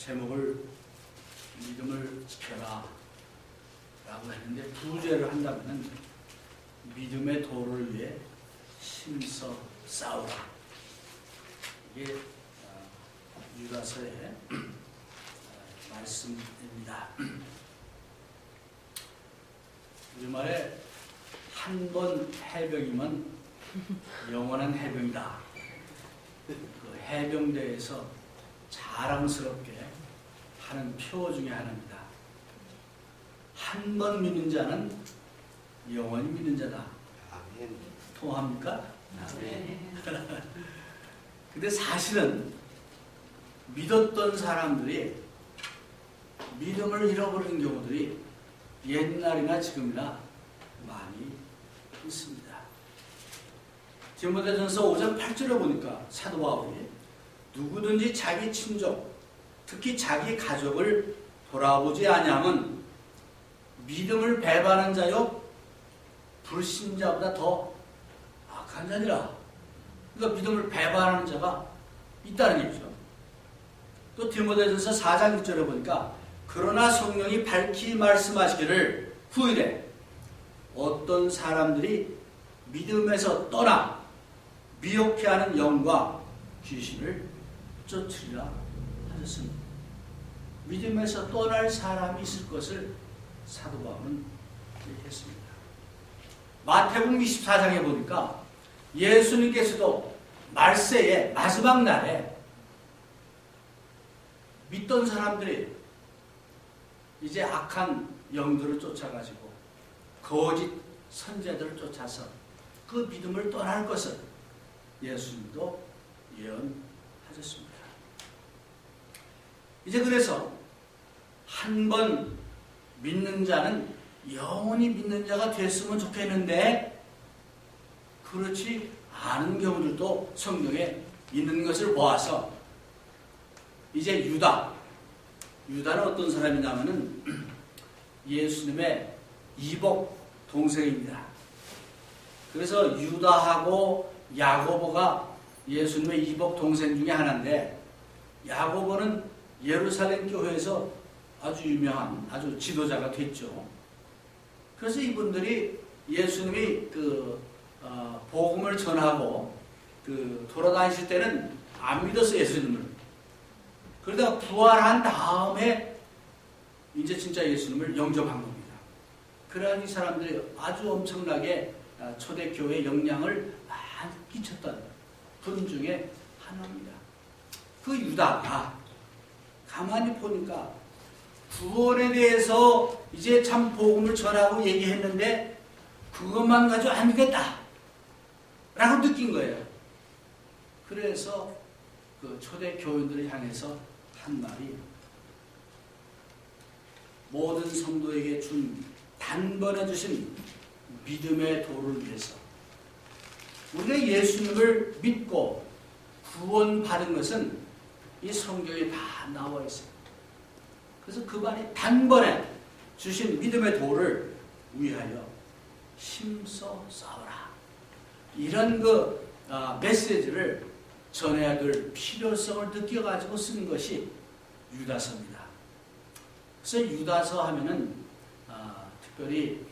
제목을 믿음을 지켜라 라고 했는데, 부제를 한다면 믿음의 도를 위해 힘써 싸우라. 이게 유다서의 말씀입니다. 우리말에 한 번 해병이면 영원한 해병이다. 그 해병대에서 자랑스럽게 하는 표 중에 하나입니다. 한 번 믿는 자는 영원히 믿는 자다. 아멘. 통합니까? 근데 사실은 믿었던 사람들이 믿음을 잃어버리는 경우들이 옛날이나 지금이나 많이 있습니다. 디모데전서 5장 8절에 보니까 사도 바울이 누구든지 자기 친족, 특히 자기 가족을 돌아보지 아니하면 믿음을 배반한 자요 불신자보다 더 악한 자니라. 그러니까 믿음을 배반하는 자가 있다는 얘기죠. 또 디모데전서 4장 1절에 보니까 그러나 성령이 밝히 말씀하시기를 후일에 어떤 사람들이 믿음에서 떠나 미혹해하는 영과 귀신을 쫓으리라 하셨습니다. 믿음에서 떠날 사람이 있을 것을 사도 바울은 얘기했습니다. 마태복음 24장에 보니까 예수님께서도 말세의 마지막 날에 믿던 사람들이 이제 악한 영들을 쫓아가지고 거짓 선제들을 쫓아서 그 믿음을 떠날 것을 예수님도 예언하셨습니다. 이제 그래서 한 번 믿는 자는 영원히 믿는 자가 됐으면 좋겠는데 그렇지 않은 경우들도 성경에 있는 것을 보아서 이제 유다는 어떤 사람이냐면은 예수님의 이복 동생입니다. 그래서 유다하고 야고보가 예수님의 이복 동생 중에 하나인데, 야고보는 예루살렘 교회에서 아주 유명한 아주 지도자가 됐죠. 그래서 이분들이 예수님이 복음을 전하고 돌아다니실 때는 안 믿었어요, 예수님을. 그러다가 부활한 다음에 이제 진짜 예수님을 영접한 겁니다. 그러한 이 사람들이 아주 엄청나게 초대교회에 영향을 많이 끼쳤던 분 중에 하나입니다. 그 유다가 가만히 보니까 구원에 대해서 이제 참 복음을 전하고 얘기했는데 그것만 가지고 안 되겠다 라고 느낀 거예요. 그래서 그 초대교인들을 향해서 한 말이, 모든 성도에게 단번에 주신 믿음의 도를 위해서 우리가 예수님을 믿고 구원받은 것은 이 성경에 다 나와 있어요. 그래서 그 말이 단번에 주신 믿음의 도를 위하여 힘써 싸우라. 이런 메시지를 전해야 될 필요성을 느껴가지고 쓰는 것이 유다서입니다. 그래서 유다서 하면은 특별히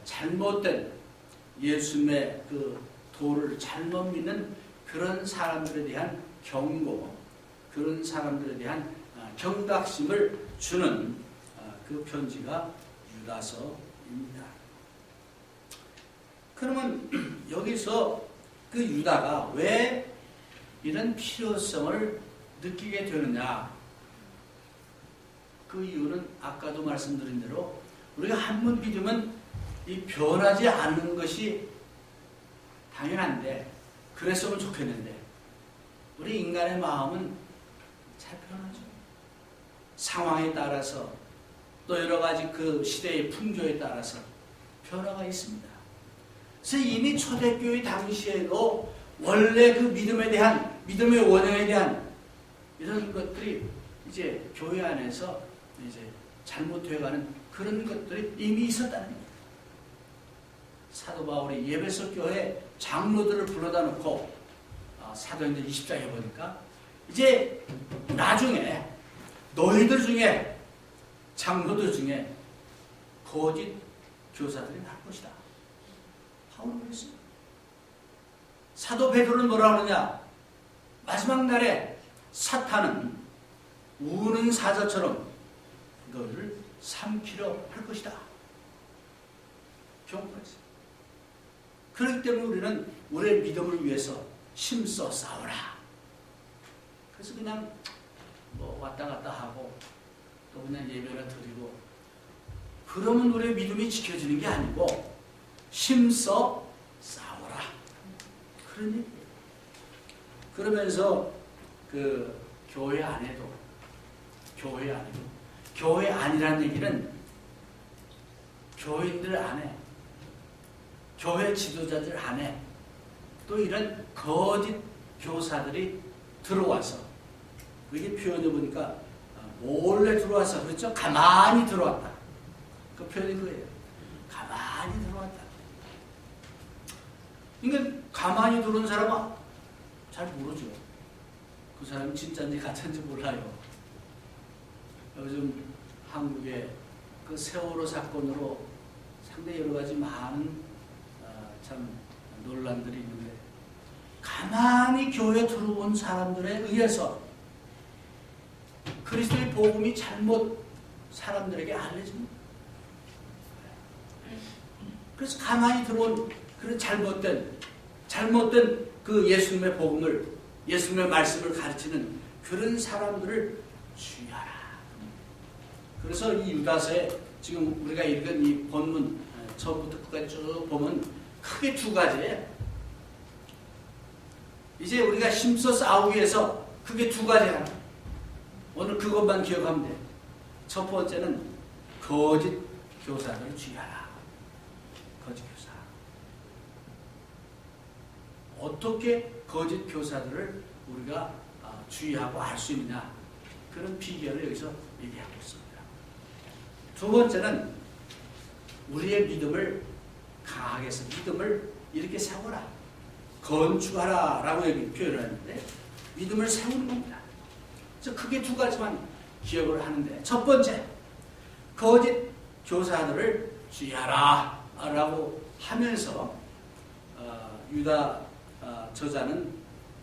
잘못된 예수님의 그 도를 잘못 믿는 그런 사람들에 대한 경고, 그런 사람들에 대한 경각심을 주는 그 편지가 유다서입니다. 그러면 여기서 그 유다가 왜 이런 필요성을 느끼게 되느냐? 그 이유는 아까도 말씀드린 대로 우리가 한 번 믿으면 이 변하지 않는 것이 당연한데, 그랬으면 좋겠는데 우리 인간의 마음은 잘 변하죠. 상황에 따라서 또 여러 가지 그 시대의 풍조에 따라서 변화가 있습니다. 그래서 이미 초대교회 당시에도 원래 그 믿음에 대한, 믿음의 원형에 대한 이런 것들이 이제 교회 안에서 이제 잘못되어가는 그런 것들이 이미 있었다는 겁니다. 사도 바울이 예배소 교회 장로들을 불러다 놓고 사도행전 20장에 보니까 이제 나중에 너희들 중에, 장로들 중에 거짓 교사들이 날 것이다. 바울은 그랬어요. 사도 베드로는 뭐라 그러냐? 마지막 날에 사탄은 우는 사자처럼 너희를 삼키려 할 것이다. 경고했어요. 그렇기 때문에 우리는 우리의 믿음을 위해서 힘써 싸우라. 그래서 그냥 뭐 왔다 갔다 하고 또 그냥 예배를 드리고 그러면 우리의 믿음이 지켜지는 게 아니고 힘써 싸워라. 그런 얘기예요. 그러면서 그 교회 안에도 교회 안이라는 얘기는 교인들 안에, 교회 지도자들 안에 또 이런 거짓 교사들이 들어와서, 이게 표현해 보니까 몰래 들어와서, 그렇죠? 가만히 들어왔다. 그 표현이 그거예요. 가만히 들어왔다. 그러니까 가만히 들어온 사람은 잘 모르죠. 그 사람이 진짜인지 가짜인지 몰라요. 요즘 한국의 그 세월호 사건으로 상당히 여러 가지 많은 참 논란들이 있는데, 가만히 교회에 들어온 사람들에 의해서 그리스도의 복음이 잘못 사람들에게 알려집니다. 그래서 가만히 들어온 그런 잘못된 그 예수님의 복음을, 예수님의 말씀을 가르치는 그런 사람들을 주의하라. 그래서 이 유다서에 지금 우리가 읽은 이 본문 처음부터 끝까지 쭉 보면 크게 두 가지예요. 이제 우리가 힘써 싸우기 위해서 크게 두 가지야. 오늘 그것만 기억하면 돼. 첫 번째는 거짓 교사들을 주의하라. 거짓 교사. 어떻게 거짓 교사들을 우리가 주의하고 알 수 있느냐, 그런 비결을 여기서 얘기하고 있습니다. 두 번째는 우리의 믿음을 강하게 해서 믿음을 이렇게 세워라, 건축하라 라고 여기 표현을 하는데, 믿음을 세우는 겁니다. 그래서 크게 두 가지만 기억을 하는데, 첫 번째, 거짓 교사들을 주의하라 라고 하면서 유다 저자는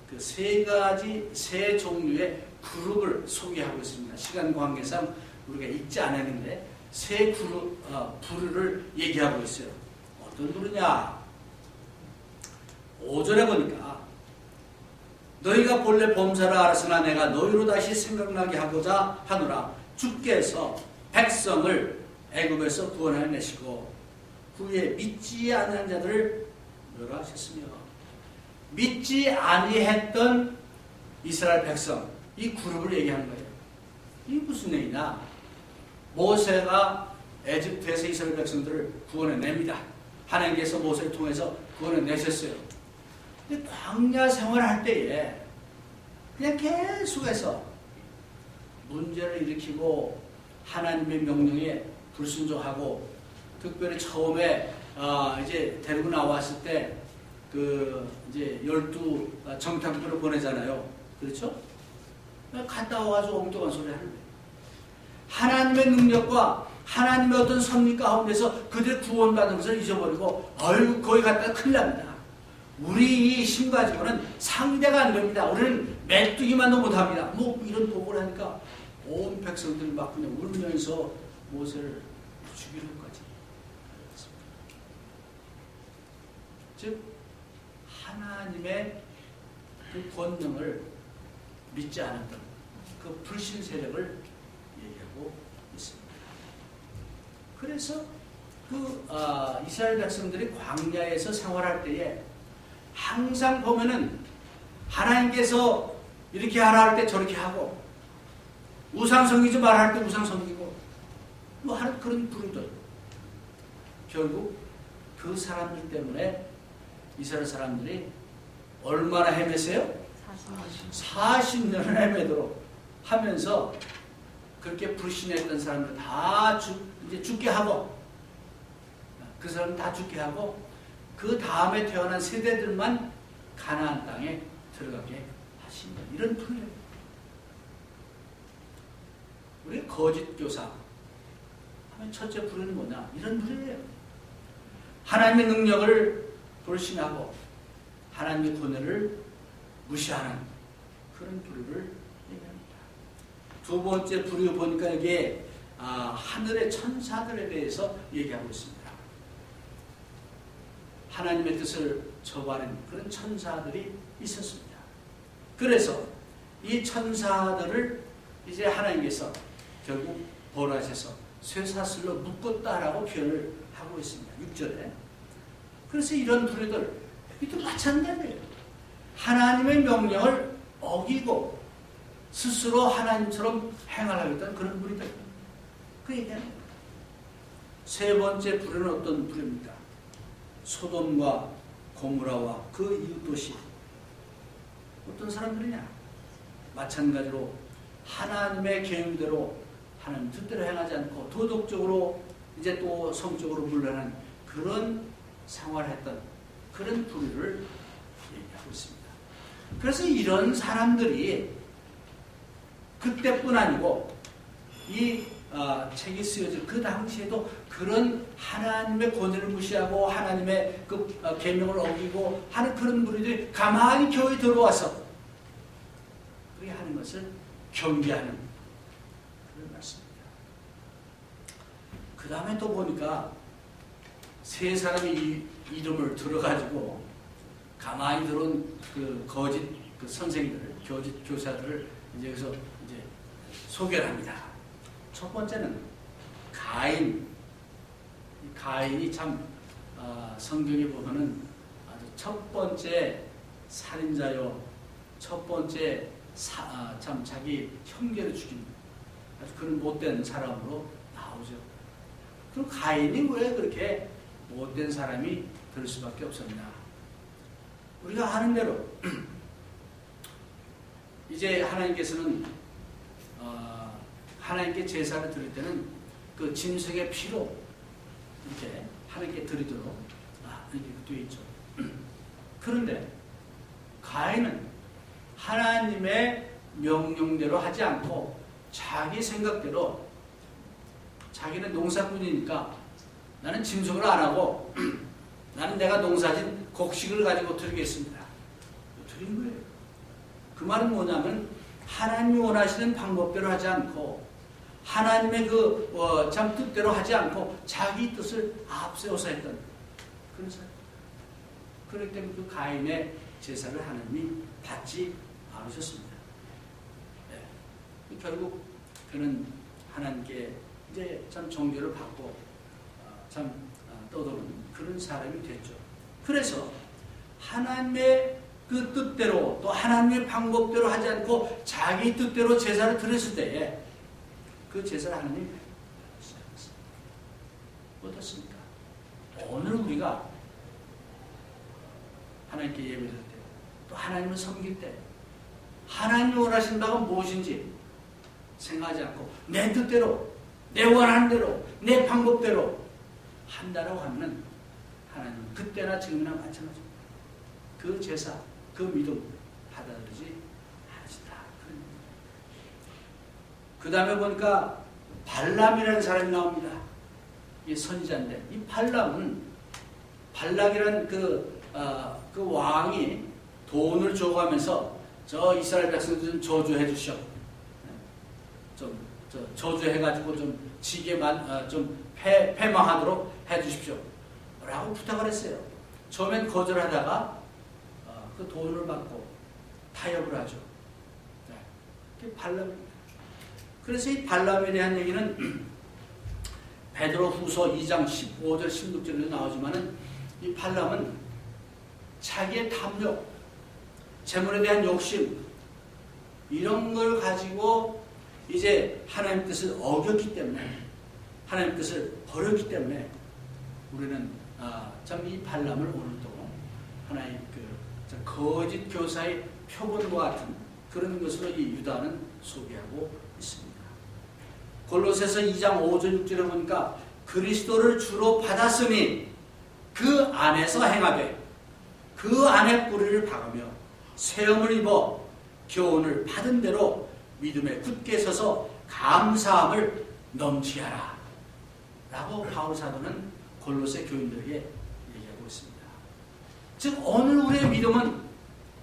그 세 종류의 그룹을 소개하고 있습니다. 시간 관계상 우리가 읽지 않았는데 세 부류를 얘기하고 있어요. 어떤 부류냐? 5절에 보니까 너희가 본래 범사를 알았으나 내가 너희로 다시 생각나게 하고자 하노라. 주께서 백성을 애굽에서 구원하여 내시고 후에 믿지 아니한 자들을 멸하셨으며, 믿지 아니했던 이스라엘 백성, 이 그룹을 얘기하는 거예요. 이게 무슨 얘기냐? 모세가 에집트에서 이스라엘 백성들을 구원해냅니다. 하나님께서 모세를 통해서 구원해내셨어요. 근데 광야 생활할 때에 그냥 계속해서 문제를 일으키고 하나님의 명령에 불순종하고, 특별히 처음에 이제 데리고 나왔을 때 그 이제 12 정탐꾼을 보내잖아요. 그렇죠? 갔다 와가지고 엉뚱한 소리 하는 거예요. 하나님의 능력과 하나님의 어떤 섭리 가운데서 그들 구원받은 것을 잊어버리고, 아유 거기 갔다가 큰일 납니다. 우리 힘 가지고는 상대가 안 됩니다. 우리는 메뚜기만도 못합니다. 뭐 이런 보고를 하니까 온 백성들이 막 그냥 울면서 모세를 죽이려고까지. 즉 하나님의 그 권능을 믿지 않았던 그 불신 세력을 얘기하고 있습니다. 그래서 그 이스라엘 백성들이 광야에서 생활할 때에 항상 보면은 하나님께서 이렇게 하라 할 때 저렇게 하고, 우상 섬기지 말라 할 때 우상 섬기고, 뭐 하는 그런 부류들. 결국 그 사람들 때문에 이스라엘 사람들이 얼마나 헤맸어요? 40년을 헤매도록 하면서 그렇게 불신했던 사람들 다 이제 죽게 하고, 그 사람 다 죽게 하고, 그 다음에 태어난 세대들만 가나안 땅에 들어가게 하신 것, 이런 풍요입니다. 우리 거짓 교사 하면 첫째 부류는 뭐냐? 이런 부류예요. 하나님의 능력을 불신하고 하나님의 권위를 무시하는 그런 부류를 얘기합니다. 두 번째 부류 보니까 여기에 하늘의 천사들에 대해서 얘기하고 있습니다. 하나님의 뜻을 저버린 그런 천사들이 있었습니다. 그래서 이 천사들을 이제 하나님께서 결국 벌하셔서 쇠사슬로 묶었다라고 표현을 하고 있습니다. 6절에. 그래서 이런 부류들, 이도 마찬가지예요. 하나님의 명령을 어기고 스스로 하나님처럼 행하려던 그런 부류들. 그 얘기합니다. 세 번째 부류는 어떤 부류입니까? 소돔과 고모라와 그 이웃 도시. 어떤 사람들이냐? 마찬가지로 하나님의 계명대로 하나님 뜻대로 행하지 않고 도덕적으로 이제 또 성적으로 물러난 그런 생활을 했던 그런 부류를 얘기하고 있습니다. 그래서 이런 사람들이 그때뿐 아니고 이 책이 쓰여질 그 당시에도 그런 하나님의 권위를 무시하고 하나님의 그 계명을 어기고 하는 그런 무리들이 가만히 교회에 들어와서 그렇게 하는 것을 경계하는 그런 말씀입니다. 그 다음에 또 보니까 세 사람의 이름을 들어가지고 가만히 들어온 그 거짓 그 선생님들, 거짓 교사들을 이제 여기서 이제 소개를 합니다. 첫 번째는 가인. 가인이 참 성경에 보면은 아주 첫 번째 살인자요, 첫 번째 참 자기 형제를 죽인 아주 그런 못된 사람으로 나오죠. 그럼 가인이 왜 그렇게 못된 사람이 될 수밖에 없었나? 우리가 아는 대로 이제 하나님께서는 하나님께 제사를 드릴 때는 그 짐승의 피로 이렇게 하나님께 드리도록 이렇게 되어 있죠. 그런데 가인은 하나님의 명령대로 하지 않고 자기 생각대로 자기는 농사꾼이니까 나는 짐승을 안 하고 나는 내가 농사진 곡식을 가지고 드리겠습니다. 드린 거예요. 그 말은 뭐냐면 하나님이 원하시는 방법대로 하지 않고 하나님의 참 뜻대로 하지 않고 자기 뜻을 앞세워서 했던 그런 사람. 그렇기 때문에 그 가인의 제사를 하나님이 받지 않으셨습니다. 네. 결국 그는 하나님께 이제 참 정죄를 받고 참 떠도는 그런 사람이 됐죠. 그래서 하나님의 그 뜻대로 또 하나님의 방법대로 하지 않고 자기 뜻대로 제사를 드렸을 때에 그 제사를 하나님이 어떻습니까? 오늘 우리가 하나님께 예배드릴 때 또 하나님을 섬길 때 하나님이 원하시는 바가 무엇인지 생각하지 않고 내 뜻대로 내 원하는 대로 내 방법대로 한다라고 하면 하나님은 그때나 지금이나 마찬가지입니다. 그 제사, 그 믿음 받아들이지 않으신다. 그 다음에 보니까 발람이라는 사람이 나옵니다. 이 선지자인데 이 발람은 발락이라는 그 왕이 돈을 줘가면서 저 이스라엘 백성들 좀 저주해 주시오. 좀 저주해가지고 좀 지게만 좀 패망하도록 해 주십시오. 라고 부탁을 했어요. 처음엔 거절하다가 그 돈을 받고 타협을 하죠. 그게 발람입니다. 그래서 이 발람에 대한 얘기는 베드로 후서 2장 15절 16절에 나오지만은 이 발람은 자기의 탐욕, 재물에 대한 욕심 이런 걸 가지고 이제 하나님 뜻을 어겼기 때문에 하나님 뜻을 버렸기 때문에 우리는 참 이 발람을 오늘도 하나님 거짓 교사의 표본과 같은 그런 것으로 이 유다는 소개하고 있습니다. 골로새서 2장 5절 6절에 보니까 그리스도를 주로 받았으니 그 안에서 행하되 그 안에 뿌리를 박으며 세움을 입어 교훈을 받은 대로 믿음에 굳게 서서 감사함을 넘치게 하라 라고 바울 사도는 골로새 교인들에게 얘기하고 있습니다. 즉 오늘 우리의 믿음은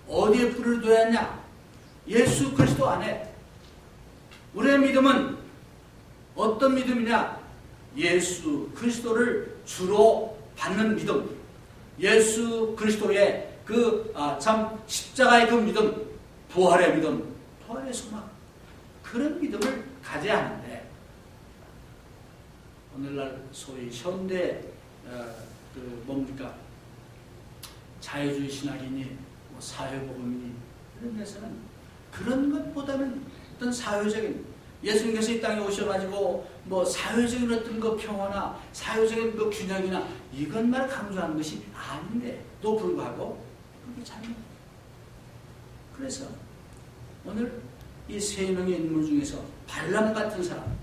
어디에 불을 둬야 하냐? 예수 그리스도 안에. 우리의 믿음은 어떤 믿음이냐? 예수 그리스도를 주로 받는 믿음, 예수 그리스도의 참 십자가의 그 믿음, 부활의 믿음, 부활의 소망, 그런 믿음을 가져야 하는데 오늘날 소위 현대 뭡니까? 자유주의 신학이니 뭐 사회복음이니 이런 데서는 그런 것보다는 어떤 사회적인, 예수님께서 이 땅에 오셔가지고 뭐 사회적인 어떤 그 평화나 사회적인 그 균형이나 이것만 강조하는 것이 아닌데도 불구하고 그렇게 잘못. 그래서 오늘 이 세 명의 인물 중에서 발람 같은 사람,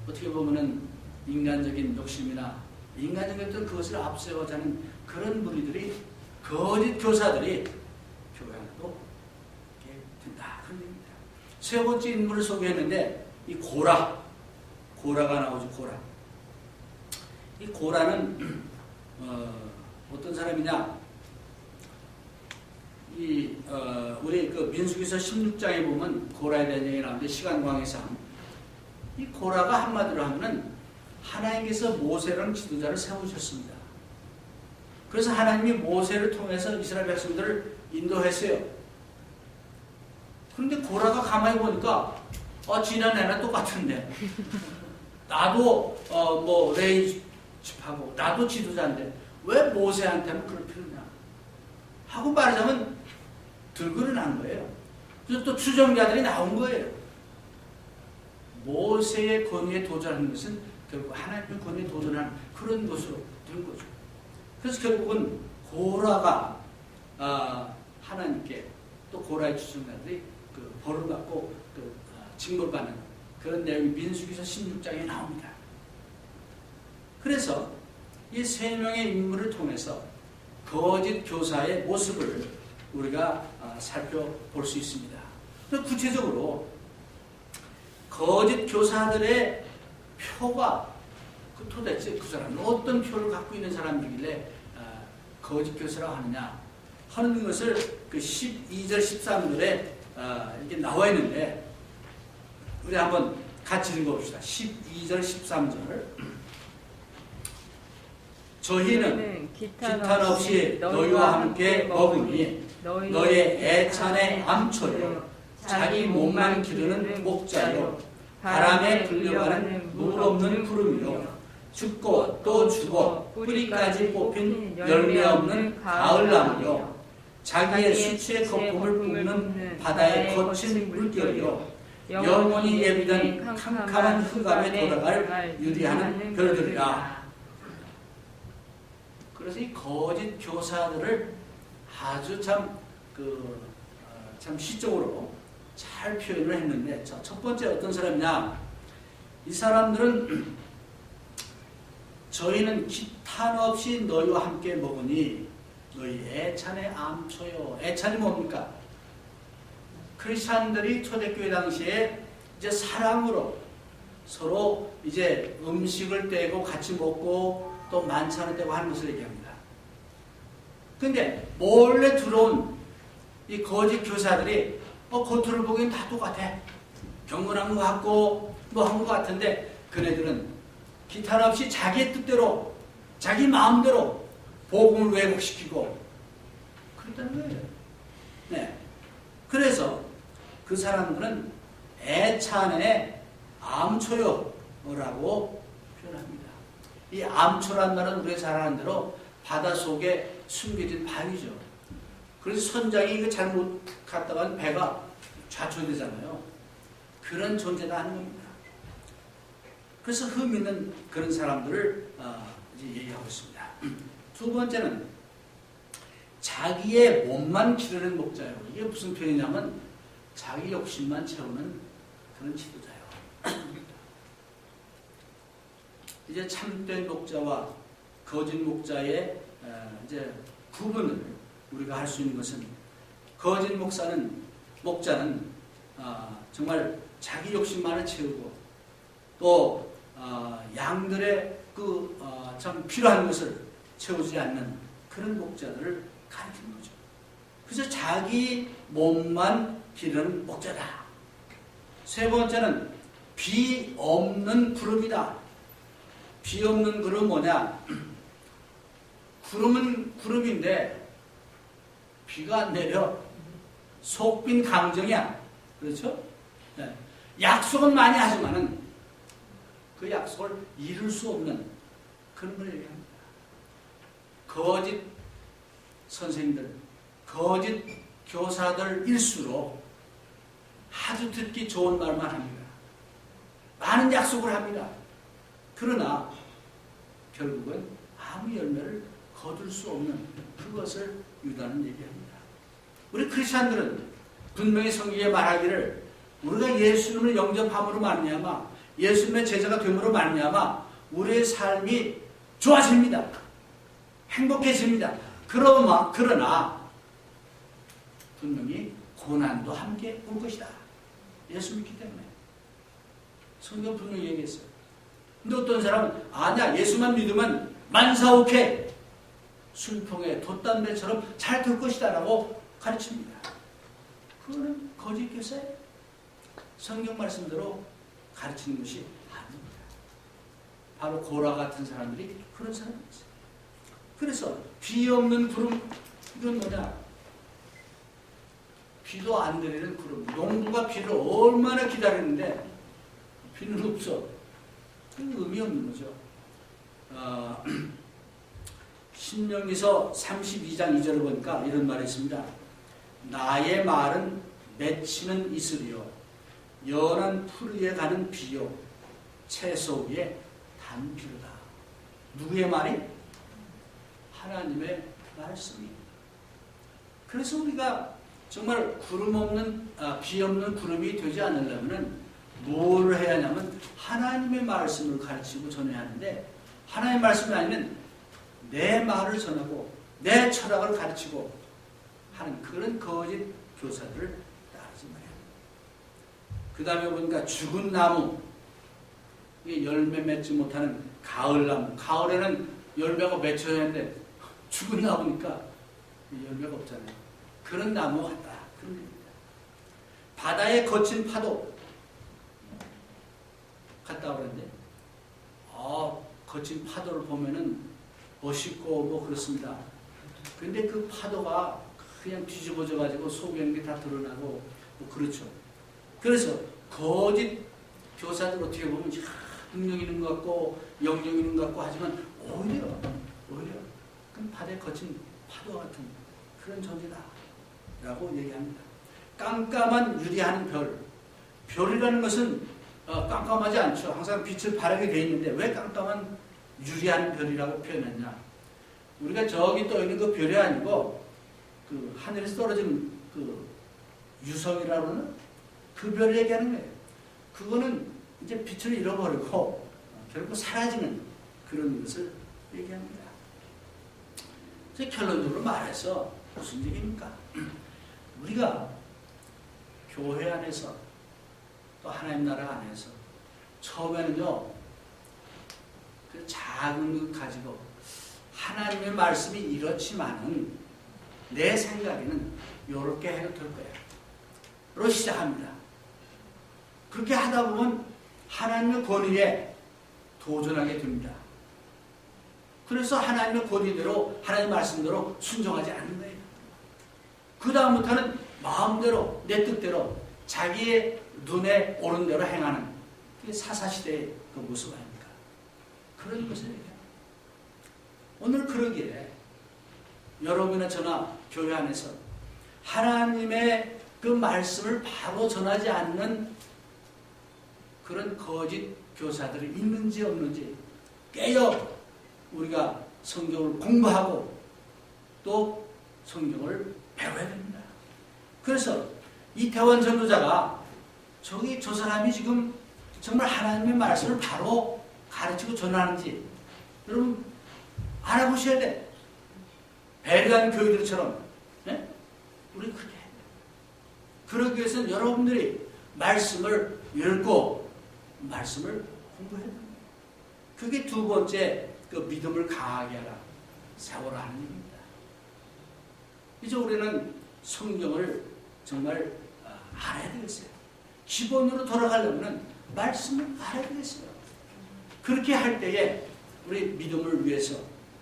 어떻게 보면은 인간적인 욕심이나 인간적인 어떤 그것을 앞세워가자 하는 그런 무리들이, 거짓 교사들이 교회 안에도 된다. 그런 얘기입니다. 세 번째 인물을 소개했는데 이 고라가 나오죠. 고라. 이 고라는 어떤 사람이냐? 우리 그 민수기서 16장에 보면 고라에 대한 얘기가 나오는데 시간 관계상 이 고라가 한마디로 하면은 하나님께서 모세라는 지도자를 세우셨습니다. 그래서 하나님이 모세를 통해서 이스라엘 백성들을 인도했어요. 그런데 고라가 가만히 보니까 지난해나 똑같은데 나도 뭐 레위 집하고 나도 지도자인데 왜 모세한테는 그럴 필요냐 하고 말하자면 들고 일어난 거예요. 그래서 또 추종자들이 나온 거예요. 모세의 권위에 도전하는 것은 결국 하나님의 권위에 도전하는 그런 것으로 된 거죠. 그래서 결국은 고라가 하나님께 또 고라의 추종자들이 그 벌을 받고 징벌 받는 그런 내용이 민수기서 16장에 나옵니다. 그래서 이 세 명의 인물을 통해서 거짓 교사의 모습을 우리가 살펴볼 수 있습니다. 구체적으로 거짓 교사들의 표가 도대체 그 사람은 어떤 표를 갖고 있는 사람들이길래 거짓 교사라고 하느냐 하는 것을 그 12절 13절에 이렇게 나와 있는데 우리 한번 같이 읽어봅시다. 12절 13절. 저희는 기탄 없이 너희와 함께 먹으니 너의 애찬의 암초요 자기 몸만 기르는 목자요 바람에 불려가는 물 없는 구름이요 죽고 또 죽어 뿌리까지 뽑힌 열매 없는 가을나무요 자기의 수치의 거품을 뿜는 바다의 거친 물결이요 영원히 예비된 캄캄한 흑암에 돌아갈 유리하는 별들이라. 그래서 이 거짓 교사들을 아주 참 시적으로 잘 표현을 했는데, 첫 번째 어떤 사람이냐? 이 사람들은 저희는 기탄 없이 너희와 함께 먹으니 너희 애찬의 암초요. 애찬이 뭡니까? 크리스찬들이 초대교회 당시에 이제 사랑으로 서로 이제 음식을 떼고 같이 먹고 또 만찬을 떼고 하는 것을 얘기합니다. 근데 몰래 들어온 이 거짓 교사들이 겉으로 보기엔 다 똑같아. 경건한 것 같고 뭐 한 것 같은데 그네들은 기탄 없이 자기의 뜻대로 자기 마음대로 복음을 왜곡시키고 그랬다는 거예요. 네. 그래서 그 사람들은 애찬의 암초요라고 표현합니다. 이 암초란 말은 우리가 잘 아는 대로 바다 속에 숨겨진 바위죠. 그래서 선장이 잘못 갔다가 배가 좌초되잖아요. 그런 존재다 하는 겁니다. 그래서 흠 있는 그런 사람들을 이제 얘기하고 있습니다. 두 번째는 자기의 몸만 기르는 목자예요. 이게 무슨 표현이냐면 자기 욕심만 채우는 그런 지도자예요. 이제 참된 목자와 거짓 목자의 이제 구분을 우리가 할 수 있는 것은 거짓 목자는 정말 자기 욕심만을 채우고 또 양들의 참 필요한 것을 채우지 않는 그런 목자들을 가리키는 거죠. 그래서 자기 몸만 기르는 목자다. 세 번째는 비 없는 구름이다. 비 없는 구름은 뭐냐? 구름은 구름인데 비가 안 내려. 속빈 강정이야. 그렇죠? 네. 약속은 많이 하지만은 그 약속을 이룰 수 없는 그런 걸 얘기합니다. 거짓 선생님들, 거짓 교사들일수록 아주 듣기 좋은 말만 합니다. 많은 약속을 합니다. 그러나 결국은 아무 열매를 거둘 수 없는 그것을 유다는 얘기합니다. 우리 크리스찬들은 분명히 성경에 말하기를 우리가 예수님을 영접함으로 말미암아 예수님의 제자가 됨으로 말미암아 우리의 삶이 좋아집니다. 행복해집니다. 그러나 분명히 고난도 함께 올 것이다. 예수 믿기 때문에. 성경 분명히 얘기했어요. 근데 어떤 사람은 아니야, 예수만 믿으면 만사오케이, 술통에 돛담배처럼 잘 될 것이다 라고 가르칩니다. 그거는 거짓 교사예요. 성경 말씀대로 가르치는 것이 아닙니다. 바로 고라 같은 사람들이 그런 사람이었어요. 그래서 비 없는 구름, 이건 뭐냐? 비도 안 내리는 구름. 농부가 비를 얼마나 기다리는데 비는 없어. 그건 의미 없는 거죠. 신명기서 32장 2절을 보니까 이런 말이 있습니다. 나의 말은 맺히는 이슬이요 연한 풀 위에 가는 비요 채소 위에 단비로다. 누구의 말이? 하나님의 말씀이. 그래서 우리가 정말 구름 없는 비 없는 구름이 되지 않으려면 뭘 해야 하냐면 하나님의 말씀을 가르치고 전해야 하는데, 하나님의 말씀이 아니면 내 말을 전하고 내 철학을 가르치고 하는 그런 거짓 교사들을 따르지 말아야 합니다. 그 다음에 보니까 죽은 나무, 이게 열매 맺지 못하는 가을나무. 가을에는 열매가 맺혀야 하는데 죽은 나무니까 열매가 없잖아요. 그런 나무 같다. 그런 겁니다. 바다에 거친 파도 갔다 오는데 거친 파도를 보면은 멋있고 뭐 그렇습니다. 근데 그 파도가 그냥 뒤집어져 가지고 속에 있는 게 다 드러나고 뭐 그렇죠. 그래서 거짓 교사들 어떻게 보면 능력 있는 것 같고 영역 있는 것 같고 하지만 오히려 그 바다에 거친 파도와 같은 그런 존재다 라고 얘기합니다. 깜깜한 유리하는 별. 별이라는 것은 깜깜하지 않죠. 항상 빛을 발하게 되어 있는데 왜 깜깜한 유리한 별이라고 표현했냐? 우리가 저기 떠 있는 그 별이 아니고 그 하늘에서 떨어진 그 유성이라고 하는 그 별을 얘기하는 거예요. 그거는 이제 빛을 잃어버리고 결국 사라지는 그런 것을 얘기합니다. 그래서 결론적으로 말해서 무슨 얘기입니까? 우리가 교회 안에서 또 하나님 나라 안에서 처음에는요, 그 작은 것 가지고 하나님의 말씀이 이렇지만은 내 생각에는 이렇게 해도 될 거야 로 시작합니다. 그렇게 하다 보면 하나님의 권위에 도전하게 됩니다. 그래서 하나님의 권위대로 하나님의 말씀대로 순종하지 않는 거예요. 그 다음부터는 마음대로 내 뜻대로 자기의 눈에 오른 대로 행하는 그게 사사시대의 그 모습 아닙니까? 그런 것을 얘기해요. 오늘 그러기에 여러분이나 저나 교회 안에서 하나님의 그 말씀을 바로 전하지 않는 그런 거짓 교사들이 있는지 없는지 깨어 우리가 성경을 공부하고 또 성경을 배워야 됩니다. 그래서 이태원 전도자가 저 사람이 지금 정말 하나님의 말씀을 바로 가르치고 전하는지 여러분 알아보셔야 돼. 배려한 교회들처럼 네? 우리 그렇게 해야 돼. 그러기 위해서는 여러분들이 말씀을 읽고 말씀을 공부해야 됩니다. 그게 두 번째 그 믿음을 강하게 하라. 세워라 하는 얘기입니다. 이제 우리는 성경을 정말 알아야 되겠어요. 기본으로 돌아가려면 말씀을 알아야 되겠어요. 그렇게 할 때에 우리 믿음을 위해서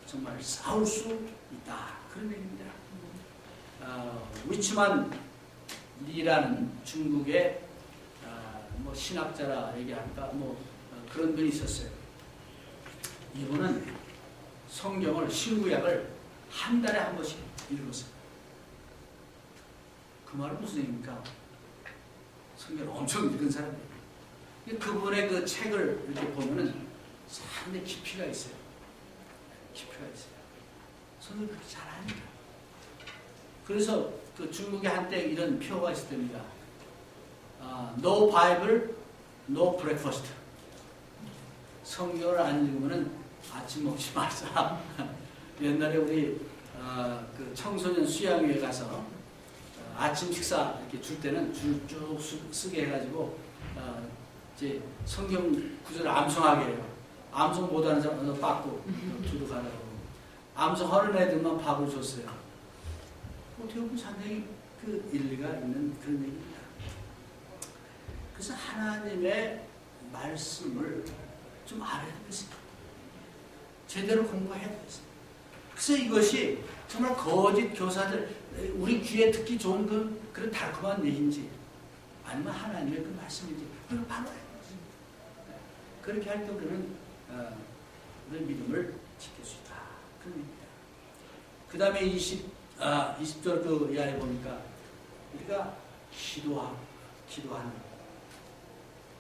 정말 싸울 수 있다. 그런 얘기입니다. 위츠만 리라는 중국의 뭐 신학자라 얘기할까 그런 분이 있었어요. 이분은 성경을 신구약을 한 달에 한 번씩 읽었어요. 그 말은 무슨 얘기입니까? 성경을 엄청 읽은 사람이에요. 그분의 그 책을 이렇게 보면은 상당히 깊이가 있어요. 깊이가 있어요. 성경을 그렇게 잘 아니까. 그래서 그 중국에 한때 이런 표어가 있었답니다. No Bible, no breakfast. 성경을 안 읽으면은 아침 먹지 말자. 옛날에 우리 그 청소년 수양회에 가서 아침 식사 이렇게 줄 때는 줄 쭉 쓰게 해가지고 이제 성경 구절을 암송하게 해요. 암송 못하는 사람 빠꾸 두루 가라고. 암송하는 애들만 밥을 줬어요. 어떻게 보면 상당히 그 일리가 있는 그런 얘기입니다. 그래서 하나님의 말씀을 좀 알아야 되겠어요. 제대로 공부해야 되겠어요. 그래서 이것이 정말 거짓 교사들, 우리 귀에 듣기 좋은 그런 달콤한 얘기인지 아니면 하나님의 그 말씀인지 그걸 바로 알아야 되겠어요. 그렇게 할 때 우리는 우리 믿음을 지킬 수 있다. 그런 얘기입니다. 그 다음에 20절 그 이하에 보니까 우리가 기도하는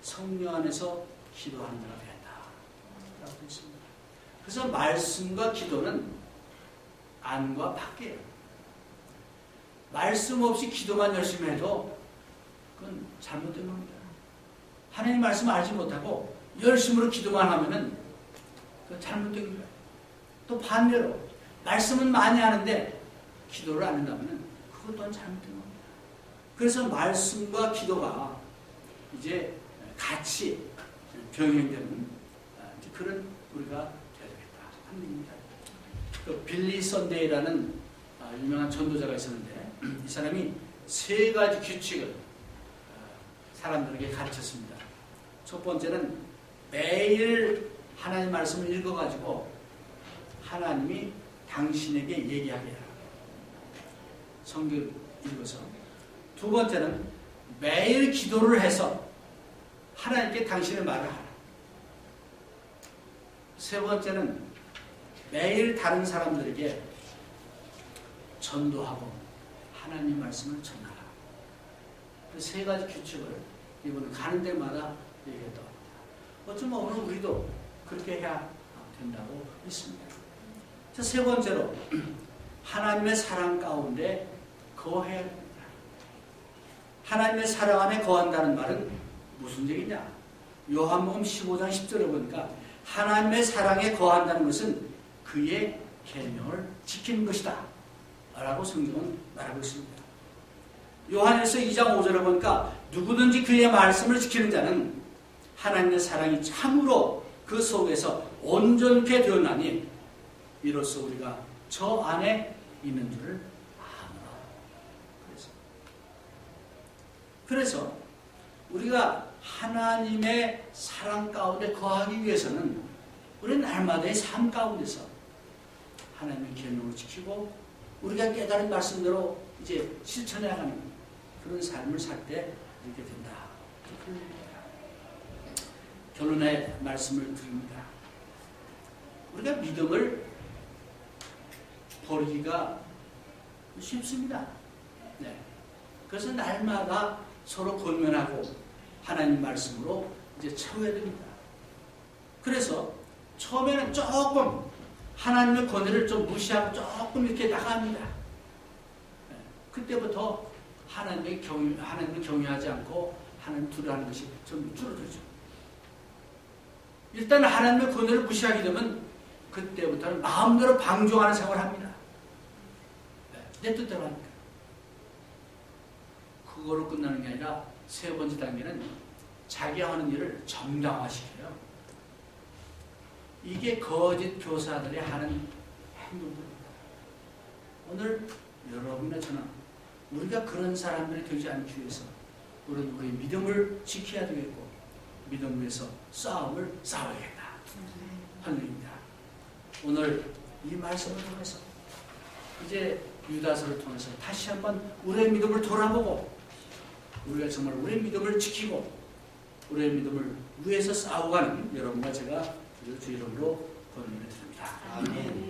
성령 안에서 기도하는 자가 된다. 라고 했습니다. 그래서 말씀과 기도는 안과 밖이에요. 말씀 없이 기도만 열심히 해도 그건 잘못된 겁니다. 하나님 말씀을 알지 못하고 열심으로 기도만 하면은 그건 잘못된 거예요. 또 반대로 말씀은 많이 하는데 기도를 안 한다면은 그것 또한 잘못된 겁니다. 그래서 말씀과 기도가 이제 같이 병행되는 그런 우리가 되어야 되겠다 하는 얘기입니다. 그 빌리 선데이라는 유명한 전도자가 있었는데 이 사람이 3가지 규칙을 사람들에게 가르쳤습니다. 첫 번째는 매일 하나님 말씀을 읽어가지고 하나님이 당신에게 얘기하게 해라. 성경 읽어서. 두 번째는 매일 기도를 해서 하나님께 당신의 말을 하라. 세 번째는 매일 다른 사람들에게 전도하고 하나님 말씀을 전하라. 그 3가지 규칙을 이번에 가는 데마다 얘기했다고 합니다. 어쩌면 오늘 우리도 그렇게 해야 된다고 믿습니다. 자, 세 번째로 하나님의 사랑 가운데 거해야 됩니다. 하나님의 사랑 안에 거한다는 말은 무슨 얘기냐? 요한복음 15장 10절에 보니까 하나님의 사랑에 거한다는 것은 그의 계명을 지키는 것이다 라고 성경은 말하고 있습니다. 요한일서 2장 5절에 보니까 누구든지 그의 말씀을 지키는 자는 하나님의 사랑이 참으로 그 속에서 온전케 되었나니 이로써 우리가 저 안에 있는 줄을 아노라. 그래서 우리가 하나님의 사랑 가운데 거하기 위해서는 우리는 날마다의 삶 가운데서 하나님의 계명을 지키고 우리가 깨달은 말씀대로 이제 실천해 가는 그런 삶을 살 때 이렇게 된다. 결론의 말씀을 드립니다. 우리가 믿음을 버리기가 쉽습니다. 네. 그래서 날마다 서로 권면하고 하나님 말씀으로 이제 채워야 됩니다. 그래서 처음에는 조금 하나님의 권위를 좀 무시하고 조금 이렇게 나갑니다. 네. 그때부터 하나님을 경외하지 않고 하나님 두려워하는 것이 좀 줄어들죠. 일단 하나님의 권위를 무시하게 되면 그때부터는 마음대로 방종하는 생활을 합니다. 네. 내 뜻대로 하니까. 그거로 끝나는 게 아니라 세 번째 단계는 자기 하는 일을 정당화시켜요. 이게 거짓 교사들이 하는 행동들입니다. 오늘 여러분과 저는 우리가 그런 사람들이 되지 않기 위해서 우리는 우리의 믿음을 지켜야 되겠고 믿음 위에서 싸움을 싸워야겠다 하는 얘기입니다. 오늘 이 말씀을 통해서 이제 유다서를 통해서 다시 한번 우리의 믿음을 돌아보고 우리가 정말 우리의 믿음을 지키고 우리의 믿음을 위해서 싸워가는 여러분과 제가 주 이름으로 권유를 드립니다. 아멘.